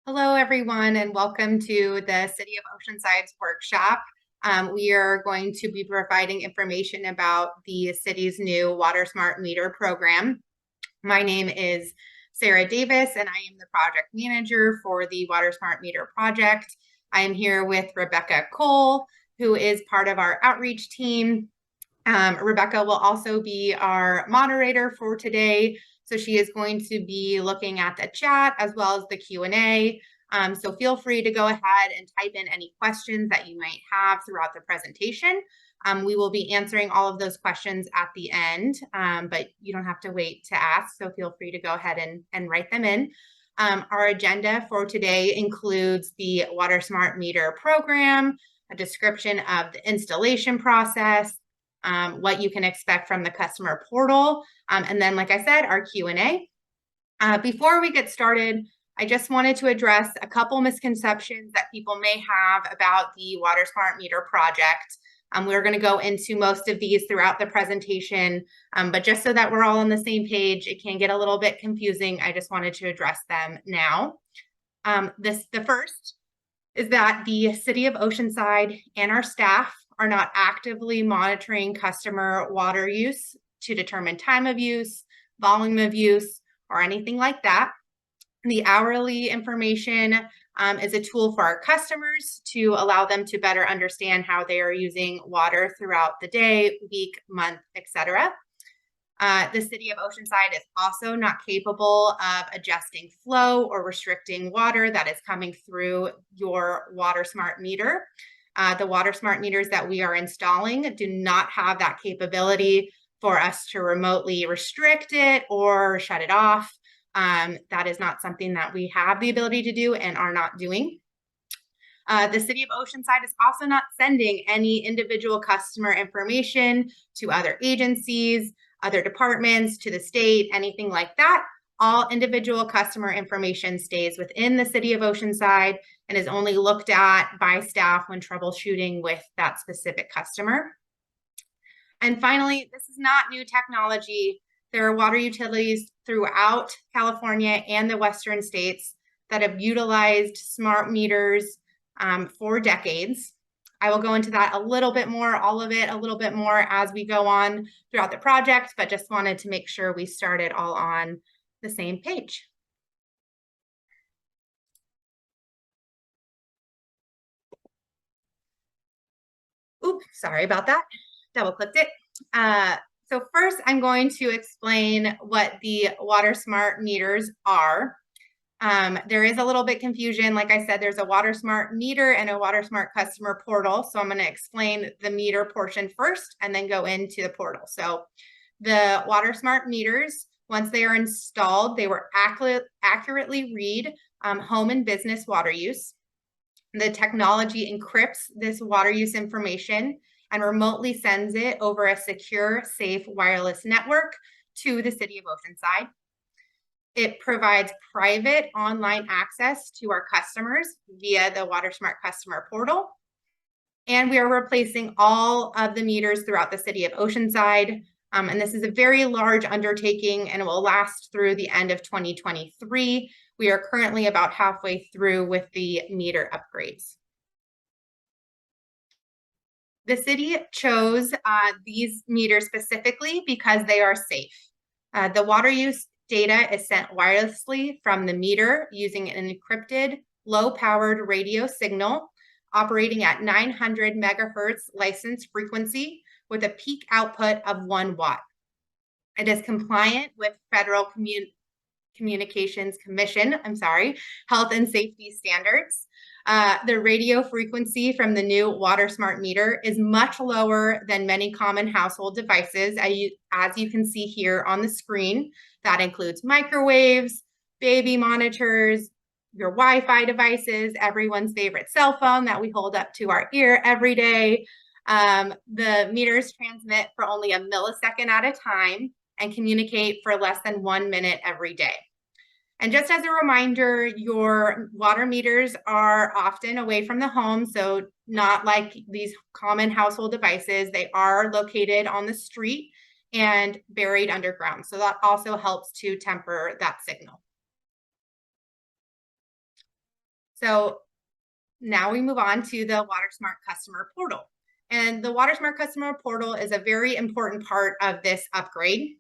Hello, everyone, and welcome to the City of Oceanside's workshop. We are going to be providing information about the city's new WaterSmart Meter program. My name is Sarah Davis, and I am the project manager for the WaterSmart Meter project. I am here with Rebecca Cole, who is part of our outreach team. Rebecca will also be our moderator for today. So she is going to be looking at the chat as well as the Q&A. So feel free to go ahead and type in any questions that you might have throughout the presentation. We will be answering all of those questions at the end, but you don't have to wait to ask. So feel free to go ahead and write them in. Our agenda for today includes the WaterSmart Meter program, a description of the installation process, what you can expect from the customer portal, and then, like I said, our Q&A. Before we get started, I just wanted to address a couple misconceptions that people may have about the WaterSmart Meter project. We're going to go into most of these throughout the presentation, but just so that we're all on the same page, it can get a little bit confusing. I just wanted to address them now. The first is that the City of Oceanside and our staff are not actively monitoring customer water use to determine time of use, volume of use, or anything like that. The hourly information is a tool for our customers to allow them to better understand how they are using water throughout the day, week, month, etc. The City of Oceanside is also not capable of adjusting flow or restricting water that is coming through your WaterSmart meter. The WaterSmart meters that we are installing do not have that capability for us to remotely restrict it or shut it off. That is not something that we have the ability to do and are not doing. The City of Oceanside is also not sending any individual customer information to other agencies, other departments, to the state, anything like that. All individual customer information stays within the City of Oceanside and is only looked at by staff when troubleshooting with that specific customer. And finally, this is not new technology. There are water utilities throughout California and the Western states that have utilized smart meters for decades. I will go into that a little bit more, all of it a little bit more as we go on throughout the project, but just wanted to make sure we started all on the same page. Oops, sorry about that. Double clicked it. So first, I'm going to explain what the WaterSmart meters are. There is a little bit confusion. Like I said, there's a WaterSmart meter and a WaterSmart customer portal. So I'm going to explain the meter portion first and then go into the portal. So the WaterSmart meters, once they are installed, they will accurately read home and business water use. The technology encrypts this water use information and remotely sends it over a secure, safe wireless network to the City of Oceanside. It provides private online access to our customers via the WaterSmart customer portal. And we are replacing all of the meters throughout the City of Oceanside. And this is a very large undertaking and it will last through the end of 2023. We are currently about halfway through with the meter upgrades. The city chose these meters specifically because they are safe. The water use data is sent wirelessly from the meter using an encrypted, low-powered radio signal operating at 900 megahertz license frequency with a peak output of 1 watt. It is compliant with Federal Communications Commission, health and safety standards. The radio frequency from the new WaterSmart meter is much lower than many common household devices, as you can see here on the screen. That includes microwaves, baby monitors, your Wi-Fi devices, everyone's favorite cell phone that we hold up to our ear every day. The meters transmit for only a millisecond at a time and communicate for less than 1 minute every day. And just as a reminder, your water meters are often away from the home, so not like these common household devices. They are located on the street and buried underground. So that also helps to temper that signal. So now we move on to the WaterSmart Customer Portal. And the WaterSmart Customer Portal is a very important part of this upgrade.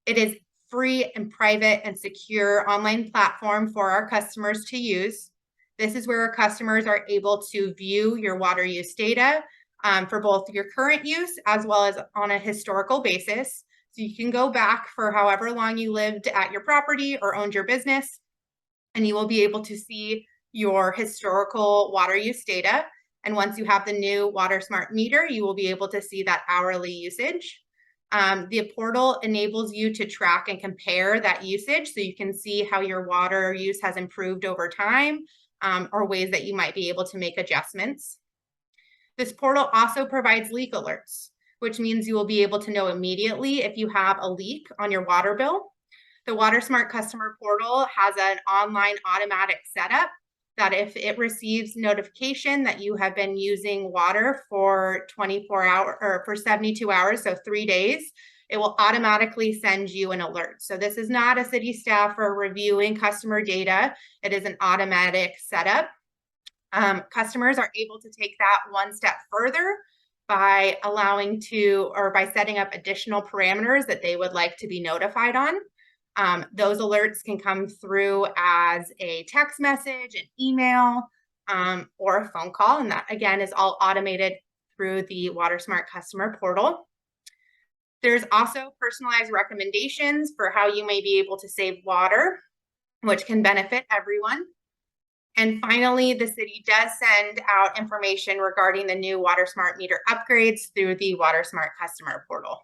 It is free and private and secure online platform for our customers to use. This is where our customers are able to view your water use data for both your current use as well as on a historical basis. So you can go back for however long you lived at your property or owned your business, and you will be able to see your historical water use data. And once you have the new WaterSmart meter, you will be able to see that hourly usage. The portal enables you to track and compare that usage so you can see how your water use has improved over time, or ways that you might be able to make adjustments. This portal also provides leak alerts, which means you will be able to know immediately if you have a leak on your water bill. The WaterSmart Customer Portal has an online automatic setup that if it receives notification that you have been using water for 24 hours or for 72 hours, so 3 days, it will automatically send you an alert. So this is not a city staffer reviewing customer data. It is an automatic setup. Customers are able to take that one step further by by setting up additional parameters that they would like to be notified on. Those alerts can come through as a text message, an email, or a phone call. And that, again, is all automated through the WaterSmart Customer Portal. There's also personalized recommendations for how you may be able to save water, which can benefit everyone. And finally, the city does send out information regarding the new WaterSmart meter upgrades through the WaterSmart Customer Portal.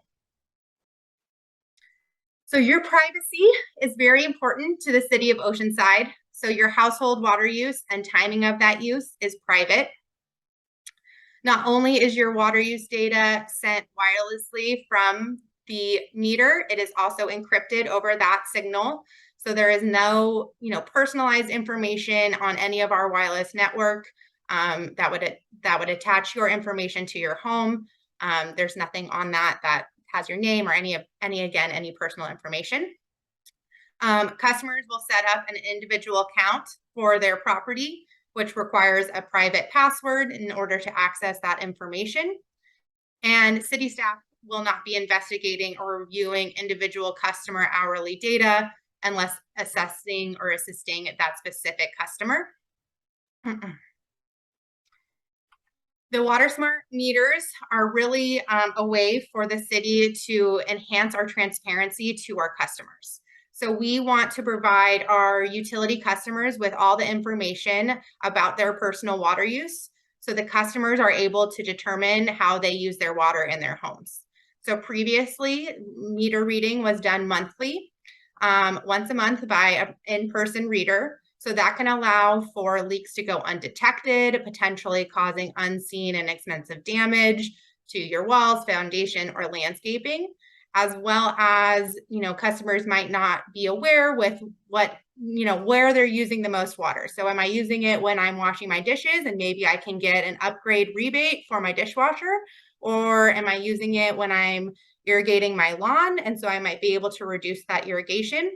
So your privacy is very important to the city of Oceanside. So your household water use and timing of that use is private. Not only is your water use data sent wirelessly from the meter, it is also encrypted over that signal. So there is no, personalized information on any of our wireless network that would attach your information to your home. There's nothing on that has your name or any personal information. Customers will set up an individual account for their property, which requires a private password in order to access that information. And city staff will not be investigating or reviewing individual customer hourly data unless assessing or assisting that specific customer. The WaterSmart meters are really a way for the city to enhance our transparency to our customers. So we want to provide our utility customers with all the information about their personal water use, so the customers are able to determine how they use their water in their homes. So previously, meter reading was done monthly, once a month by an in-person reader. So that can allow for leaks to go undetected, potentially causing unseen and expensive damage to your walls, foundation, or landscaping, as well as, customers might not be aware with where they're using the most water. So am I using it when I'm washing my dishes and maybe I can get an upgrade rebate for my dishwasher? Or am I using it when I'm irrigating my lawn? And so I might be able to reduce that irrigation.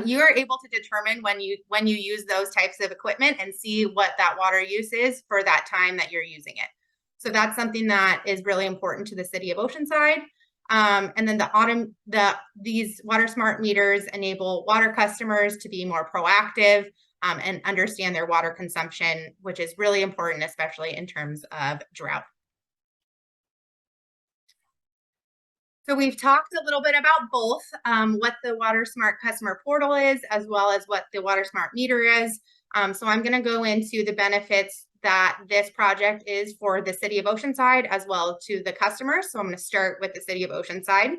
You are able to determine when you use those types of equipment and see what that water use is for that time that you're using it. So that's something that is really important to the city of Oceanside. And then these WaterSmart meters enable water customers to be more proactive and understand their water consumption, which is really important, especially in terms of drought. So we've talked a little bit about both what the WaterSmart Customer Portal is, as well as what the WaterSmart meter is. So I'm going to go into the benefits that this project is for the city of Oceanside, as well to the customers. So I'm going to start with the city of Oceanside.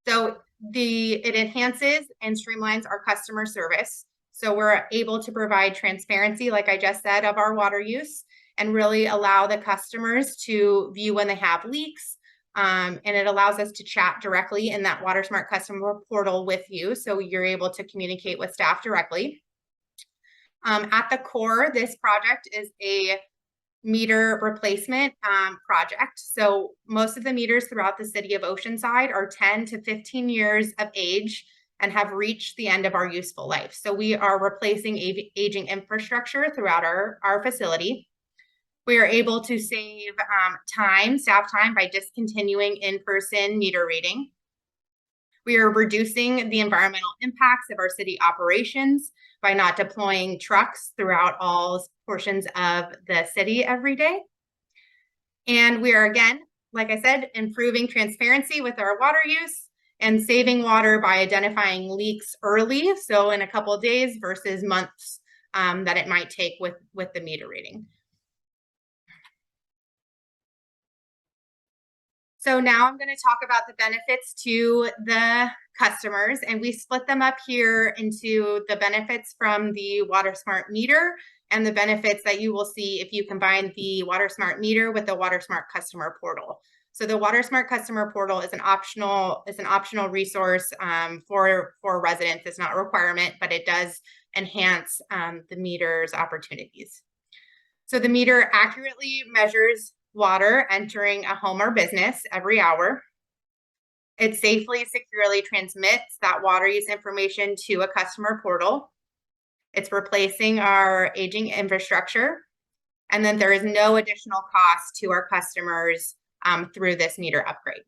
So it enhances and streamlines our customer service. So we're able to provide transparency, like I just said, of our water use, and really allow the customers to view when they have leaks. And it allows us to chat directly in that WaterSmart Customer Portal with you, so you're able to communicate with staff directly. At the core, this project is a meter replacement project. So most of the meters throughout the city of Oceanside are 10 to 15 years of age, and have reached the end of our useful life. So we are replacing aging infrastructure throughout our facility. We are able to save staff time by discontinuing in-person meter reading. We are reducing the environmental impacts of our city operations by not deploying trucks throughout all portions of the city every day. And we are, again, like I said, improving transparency with our water use and saving water by identifying leaks early, so in a couple of days versus months that it might take with the meter reading. So now I'm going to talk about the benefits to the customers, and we split them up here into the benefits from the WaterSmart meter and the benefits that you will see if you combine the WaterSmart meter with the WaterSmart customer portal. So the WaterSmart customer portal is an optional resource for residents. It's not a requirement, but it does enhance the meter's opportunities. So the meter accurately measures water entering a home or business every hour. It safely, securely transmits that water use information to a customer portal. It's replacing our aging infrastructure. And then there is no additional cost to our customers through this meter upgrade.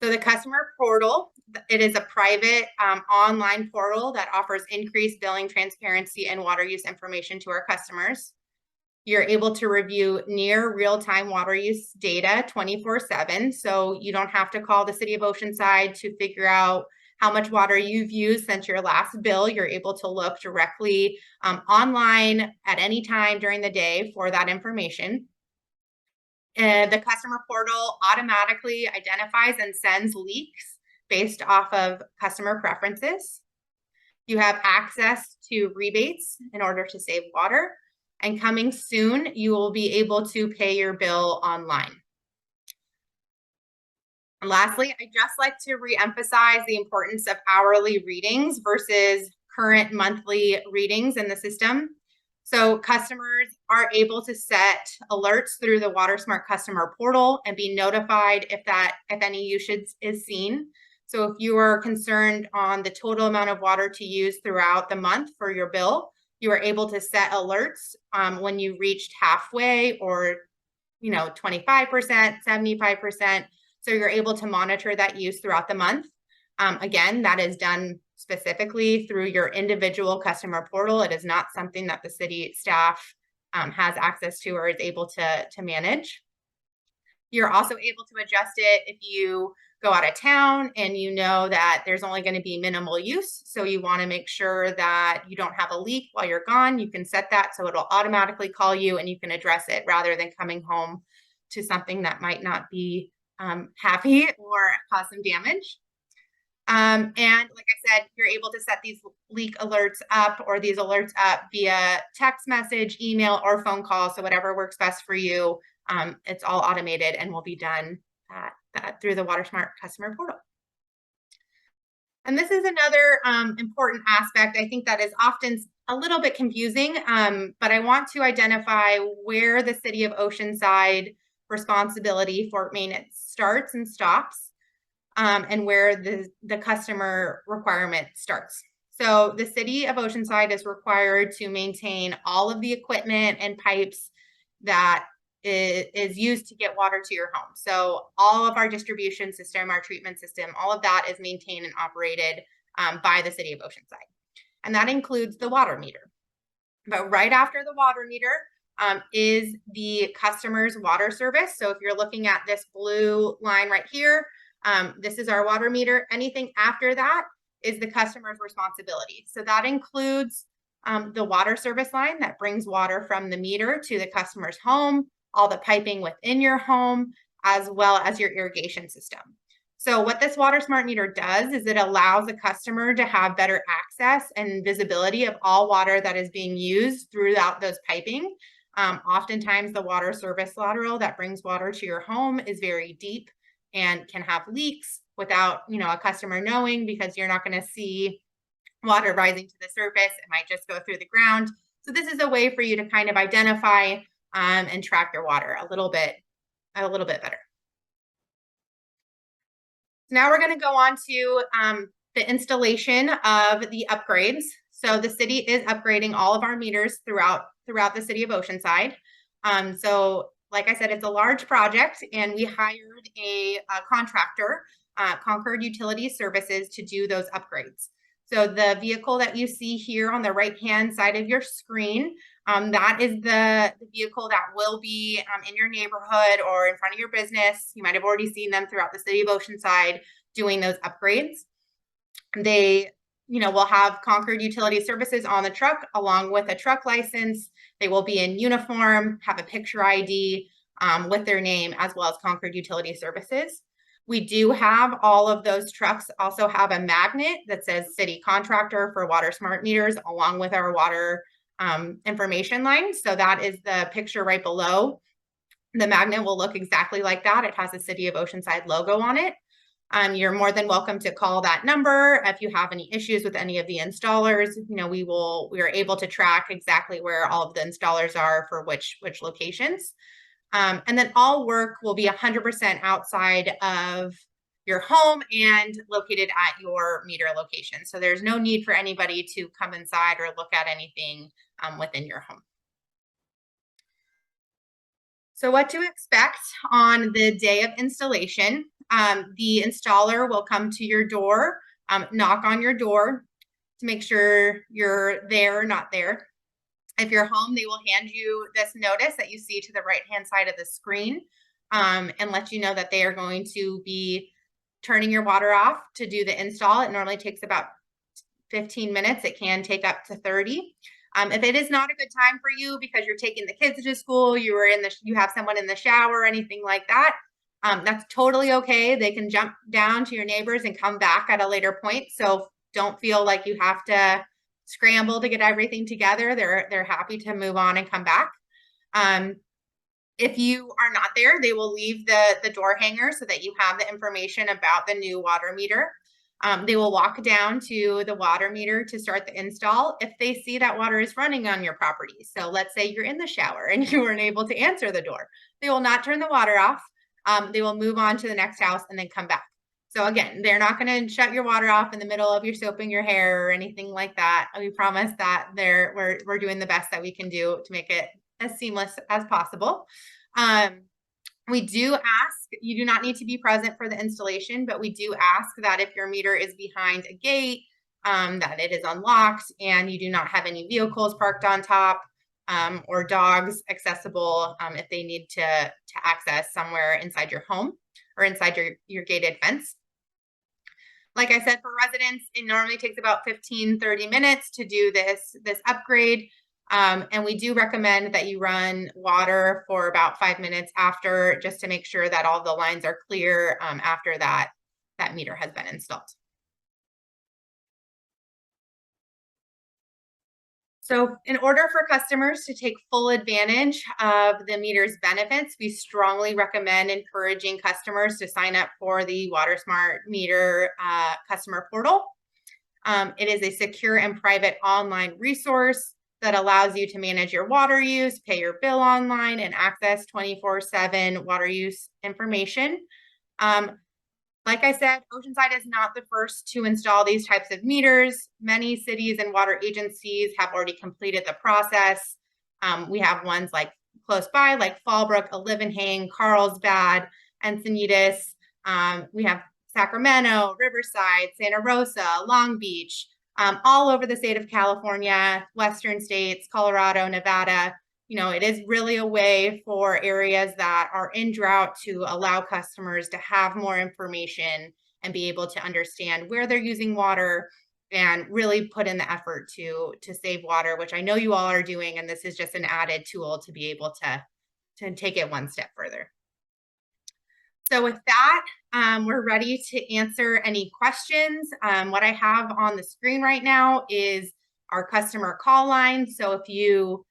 So the customer portal, it is a private online portal that offers increased billing transparency and water use information to our customers. You're able to review near real-time water use data 24/7. So you don't have to call the City of Oceanside to figure out how much water you've used since your last bill. You're able to look directly online at any time during the day for that information. The customer portal automatically identifies and sends leaks based off of customer preferences. You have access to rebates in order to save water. And coming soon, you will be able to pay your bill online. And lastly, I'd just like to reemphasize the importance of hourly readings versus current monthly readings in the system. So customers are able to set alerts through the WaterSmart customer portal and be notified if any usage is seen. So if you are concerned on the total amount of water to use throughout the month for your bill, you are able to set alerts when you reached halfway or 25%, 75%. So you're able to monitor that use throughout the month. Again, that is done specifically through your individual customer portal. It is not something that the city staff has access to or is able to manage. You're also able to adjust it if you go out of town and you know that there's only going to be minimal use. So you want to make sure that you don't have a leak while you're gone. You can set that so it'll automatically call you and you can address it rather than coming home to something that might not be happy or cause some damage. And like I said, you're able to set these leak alerts up or these alerts up via text message, email, or phone call. So whatever works best for you. It's all automated and will be done through the WaterSmart customer portal. And this is another important aspect. I think that is often a little bit confusing, but I want to identify where the City of Oceanside responsibility for maintenance starts and stops, and where the customer requirement starts. So the City of Oceanside is required to maintain all of the equipment and pipes that is used to get water to your home. So all of our distribution system, our treatment system, all of that is maintained and operated by the City of Oceanside. And that includes the water meter. But right after the water meter is the customer's water service. So if you're looking at this blue line right here, this is our water meter. Anything after that is the customer's responsibility. So that includes the water service line that brings water from the meter to the customer's home, all the piping within your home, as well as your irrigation system. So what this WaterSmart meter does is it allows the customer to have better access and visibility of all water that is being used throughout those piping. Oftentimes the water service lateral that brings water to your home is very deep and can have leaks without a customer knowing, because you're not going to see water rising to the surface. It might just go through the ground. So this is a way for you to kind of identify and track your water a little bit better. Now we're going to go on to the installation of the upgrades. So the city is upgrading all of our meters throughout the city of Oceanside. So like I said, it's a large project, and we hired a contractor, Concord Utility Services, to do those upgrades. So the vehicle that you see here on the right-hand side of your screen, that is the vehicle that will be in your neighborhood or in front of your business. You might have already seen them throughout the city of Oceanside doing those upgrades. They, will have Concord Utility Services on the truck along with a truck license. They will be in uniform, have a picture ID with their name, as well as Concord Utility Services. We do have all of those trucks also have a magnet that says city contractor for WaterSmart meters, along with our water information line. So that is the picture right below. The magnet will look exactly like that. It has a City of Oceanside logo on it. You're more than welcome to call that number if you have any issues with any of the installers. We are able to track exactly where all of the installers are for which locations. And then all work will be 100% outside of your home and located at your meter location. So there's no need for anybody to come inside or look at anything within your home. So what to expect on the day of installation. The installer will come to your door, knock on your door to make sure you're there or not there. If you're home, they will hand you this notice that you see to the right-hand side of the screen and let you know that they are going to be turning your water off to do the install. It normally takes about 15 minutes. It can take up to 30. If it is not a good time for you because you're taking the kids to school, you have someone in the shower or anything like that, that's totally okay. They can jump down to your neighbors and come back at a later point. So don't feel like you have to scramble to get everything together. They're happy to move on and come back. If you are not there, they will leave the door hanger so that you have the information about the new water meter. They will walk down to the water meter to start the install if they see that water is running on your property. So let's say you're in the shower and you weren't able to answer the door. They will not turn the water off. They will move on to the next house and then come back. So again, they're not going to shut your water off in the middle of your soaping your hair or anything like that. We promise that we're doing the best that we can do to make it as seamless as possible. We do ask, you do not need to be present for the installation, but we do ask that if your meter is behind a gate, that it is unlocked and you do not have any vehicles parked on top or dogs accessible if they need to access somewhere inside your home or inside your gated fence. Like I said, for residents, it normally takes about 15-30 minutes to do this upgrade. And we do recommend that you run water for about 5 minutes after, just to make sure that all the lines are clear after that meter has been installed. So in order for customers to take full advantage of the meter's benefits, we strongly recommend encouraging customers to sign up for the WaterSmart Meter customer portal. It is a secure and private online resource that allows you to manage your water use, pay your bill online, and access 24/7 water use information. Like I said, Oceanside is not the first to install these types of meters. Many cities and water agencies have already completed the process. We have ones like close by, like Fallbrook, Alivenhang, Carlsbad, Encinitas. We have Sacramento, Riverside, Santa Rosa, Long Beach, all over the state of California, Western states, Colorado, Nevada. It is really a way for areas that are in drought to allow customers to have more information and be able to understand where they're using water and really put in the effort to save water, which I know you all are doing. And this is just an added tool to be able to take it one step further. So with that, we're ready to answer any questions. What I have on the screen right now is our customer call line. So if you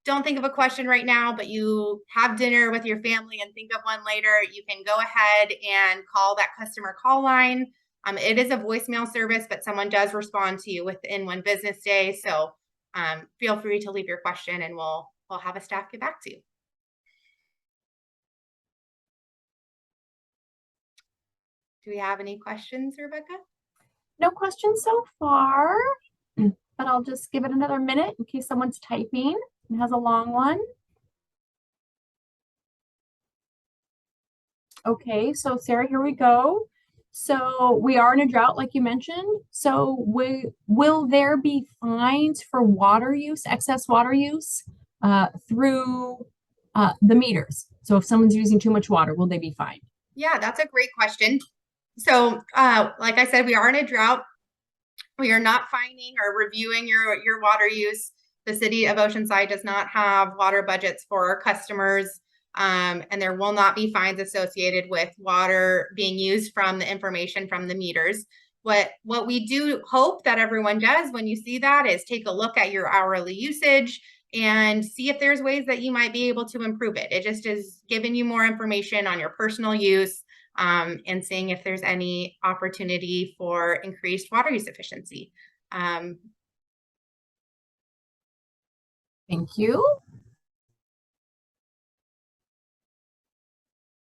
don't think of a question right now, but you have dinner with your family and think of one later, you can go ahead and call that customer call line. It is a voicemail service, but someone does respond to you within one business day. So feel free to leave your question and we'll have a staff get back to you. Do we have any questions, Rebecca? No questions so far, but I'll just give it another minute in case someone's typing and has a long one. Okay, so Sarah, here we go. So we are in a drought, like you mentioned. So will there be fines for water use, excess water use, through the meters? So if someone's using too much water, will they be fined? Yeah, that's a great question. So, like I said, we are in a drought. We are not finding or reviewing your water use. The city of Oceanside does not have water budgets for our customers, and there will not be fines associated with water being used from the information from the meters. What we do hope that everyone does when you see that is take a look at your hourly usage and see if there's ways that you might be able to improve it. It just is giving you more information on your personal use, and seeing if there's any opportunity for increased water use efficiency. Thank you.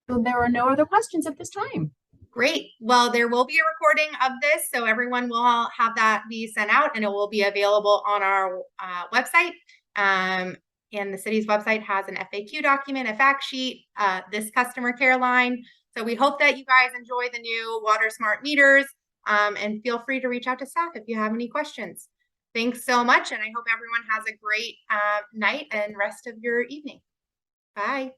So there are no other questions at this time. Great. Well, there will be a recording of this, so everyone will have that be sent out, and it will be available on our website. And the city's website has an FAQ document, a fact sheet, this customer care line. So we hope that you guys enjoy the new WaterSmart meters, and feel free to reach out to staff if you have any questions. Thanks so much, and I hope everyone has a great night and rest of your evening. Bye.